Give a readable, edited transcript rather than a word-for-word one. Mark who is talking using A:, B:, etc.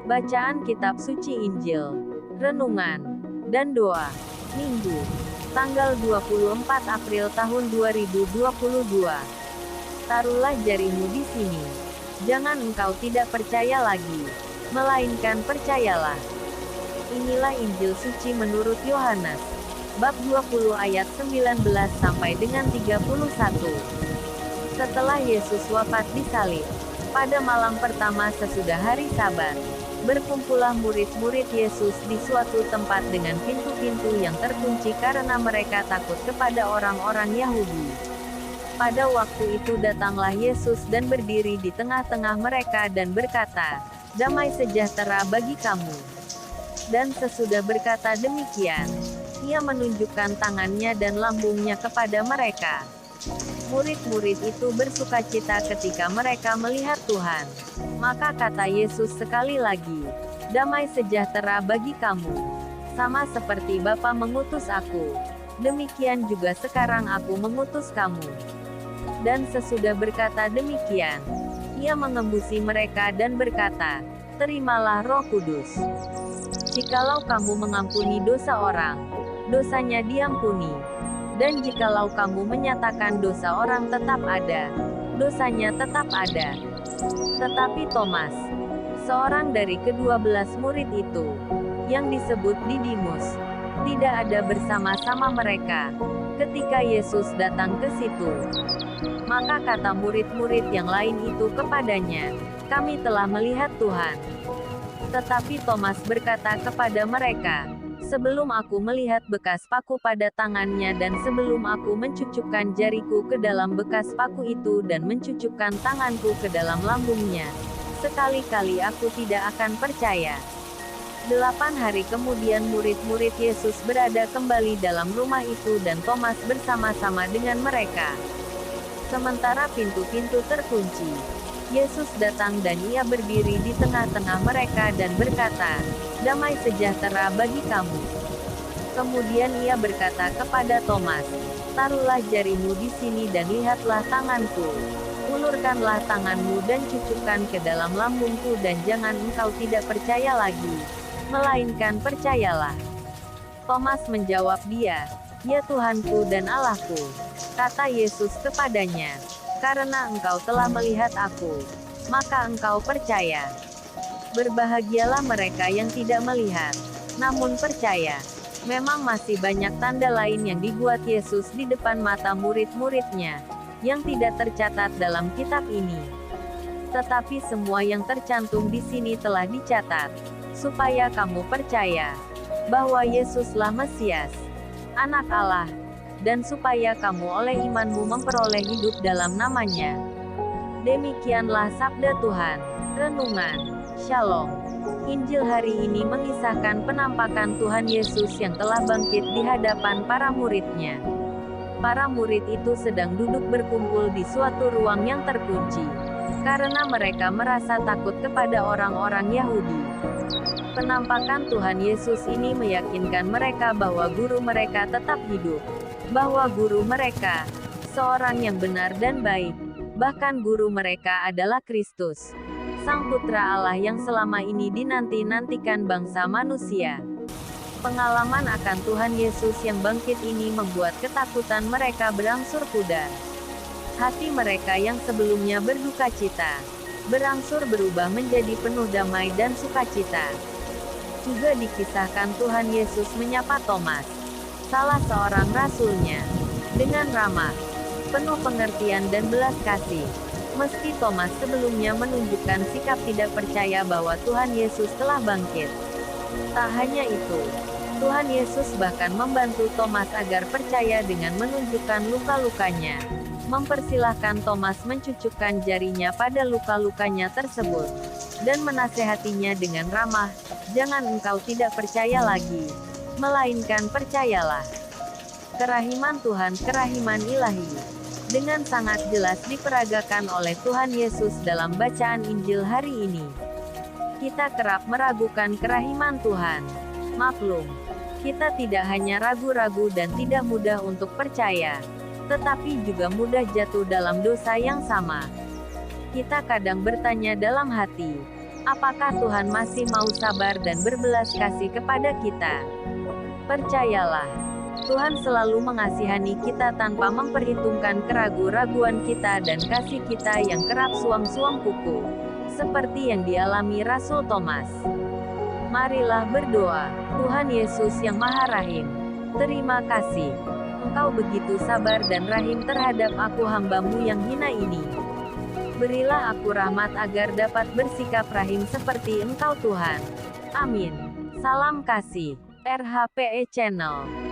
A: Bacaan Kitab Suci Injil, Renungan, dan Doa, Minggu, tanggal 24 April tahun 2022. Taruhlah jarimu di sini. Jangan engkau tidak percaya lagi, melainkan percayalah. Inilah Injil Suci menurut Yohanes, bab 20 ayat 19 sampai dengan 31. Setelah Yesus wafat di salib, pada malam pertama sesudah hari Sabat, berkumpullah murid-murid Yesus di suatu tempat dengan pintu-pintu yang terkunci karena mereka takut kepada orang-orang Yahudi. Pada waktu itu datanglah Yesus dan berdiri di tengah-tengah mereka dan berkata, "Damai sejahtera bagi kamu." Dan sesudah berkata demikian, Ia menunjukkan tangannya dan lambungnya kepada mereka. Murid-murid itu bersukacita ketika mereka melihat Tuhan. Maka kata Yesus sekali lagi, "Damai sejahtera bagi kamu. Sama seperti Bapa mengutus aku, demikian juga sekarang aku mengutus kamu." Dan sesudah berkata demikian, Ia mengembusi mereka dan berkata, "Terimalah Roh Kudus. Jikalau kamu mengampuni dosa orang, dosanya diampuni. Dan jikalau kamu menyatakan dosa orang tetap ada, dosanya tetap ada." Tetapi Thomas, seorang dari ke-12 murid itu, yang disebut Didimus, tidak ada bersama-sama mereka ketika Yesus datang ke situ. Maka kata murid-murid yang lain itu kepadanya, "Kami telah melihat Tuhan." Tetapi Thomas berkata kepada mereka, "Sebelum aku melihat bekas paku pada tangannya dan sebelum aku mencucukkan jariku ke dalam bekas paku itu dan mencucukkan tanganku ke dalam lambungnya, sekali-kali aku tidak akan percaya." 8 hari kemudian murid-murid Yesus berada kembali dalam rumah itu dan Thomas bersama-sama dengan mereka. Sementara pintu-pintu terkunci, Yesus datang dan Ia berdiri di tengah-tengah mereka dan berkata, "Damai sejahtera bagi kamu." Kemudian Ia berkata kepada Thomas, "Taruhlah jarimu di sini dan lihatlah tanganku. Ulurkanlah tanganmu dan cucukkan ke dalam lambungku dan jangan engkau tidak percaya lagi, melainkan percayalah." Thomas menjawab Dia, "Ya Tuhanku dan Allahku." Kata Yesus kepadanya, "Karena engkau telah melihat aku, maka engkau percaya. Berbahagialah mereka yang tidak melihat, namun percaya." Memang masih banyak tanda lain yang dibuat Yesus di depan mata murid-muridnya, yang tidak tercatat dalam kitab ini. Tetapi semua yang tercantum di sini telah dicatat, supaya kamu percaya bahwa Yesuslah Mesias, Anak Allah, dan supaya kamu oleh imanmu memperoleh hidup dalam namanya. Demikianlah sabda Tuhan. Renungan. Shalom. Injil hari ini mengisahkan penampakan Tuhan Yesus yang telah bangkit di hadapan para murid-Nya. Para murid itu sedang duduk berkumpul di suatu ruang yang terkunci, karena mereka merasa takut kepada orang-orang Yahudi. Penampakan Tuhan Yesus ini meyakinkan mereka bahwa guru mereka tetap hidup, bahwa guru mereka, seorang yang benar dan baik, bahkan guru mereka adalah Kristus, Sang Putra Allah yang selama ini dinanti-nantikan bangsa manusia. Pengalaman akan Tuhan Yesus yang bangkit ini membuat ketakutan mereka berangsur pudar. Hati mereka yang sebelumnya berduka cita, berangsur berubah menjadi penuh damai dan sukacita. Juga dikisahkan Tuhan Yesus menyapa Thomas, salah seorang rasulnya, dengan ramah, penuh pengertian dan belas kasih. Meski Thomas sebelumnya menunjukkan sikap tidak percaya bahwa Tuhan Yesus telah bangkit. Tak hanya itu, Tuhan Yesus bahkan membantu Thomas agar percaya dengan menunjukkan luka-lukanya, mempersilahkan Thomas mencucukkan jarinya pada luka-lukanya tersebut, dan menasehatinya dengan ramah, "Jangan engkau tidak percaya lagi, melainkan percayalah." Kerahiman Tuhan, kerahiman ilahi, dengan sangat jelas diperagakan oleh Tuhan Yesus dalam bacaan Injil hari ini. Kita kerap meragukan kerahiman Tuhan. Maklum, kita tidak hanya ragu-ragu dan tidak mudah untuk percaya, tetapi juga mudah jatuh dalam dosa yang sama. Kita kadang bertanya dalam hati, Apakah Tuhan masih mau sabar dan berbelas kasih kepada kita? Percayalah, Tuhan selalu mengasihani kita tanpa memperhitungkan keraguan-raguan kita dan kasih kita yang kerap suang-suang kuku, seperti yang dialami Rasul Thomas. Marilah berdoa. Tuhan Yesus yang Maha Rahim, terima kasih. Engkau begitu sabar dan rahim terhadap aku hamba-Mu yang hina ini. Berilah aku rahmat agar dapat bersikap rahim seperti Engkau Tuhan. Amin. Salam kasih. RHPE Channel.